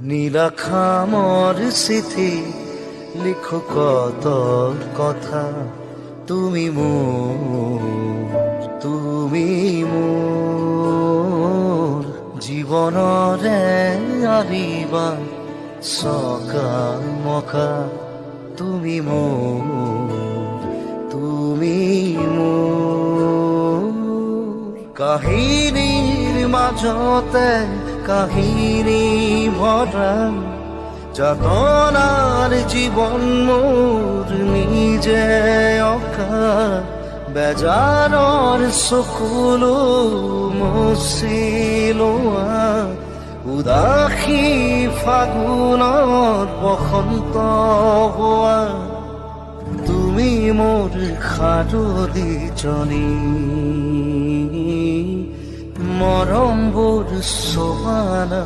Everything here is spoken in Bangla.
নীলাখামর স্মৃতি লিখো কত কথা, তুমি মোর জীবনরে আরিবা সকাল মকা, তুমি মোর কাহিনীর মাজতে কাহিনী ভরা যাতনার জীবন মোর নিজে অকা, বেজাৰৰ চকুলো মচিলোৱা উদাসী ফাগুনত বসন্ত হোৱা, তুমি মোৰ সাৰুদিজনী মৰমবোৰ চবানা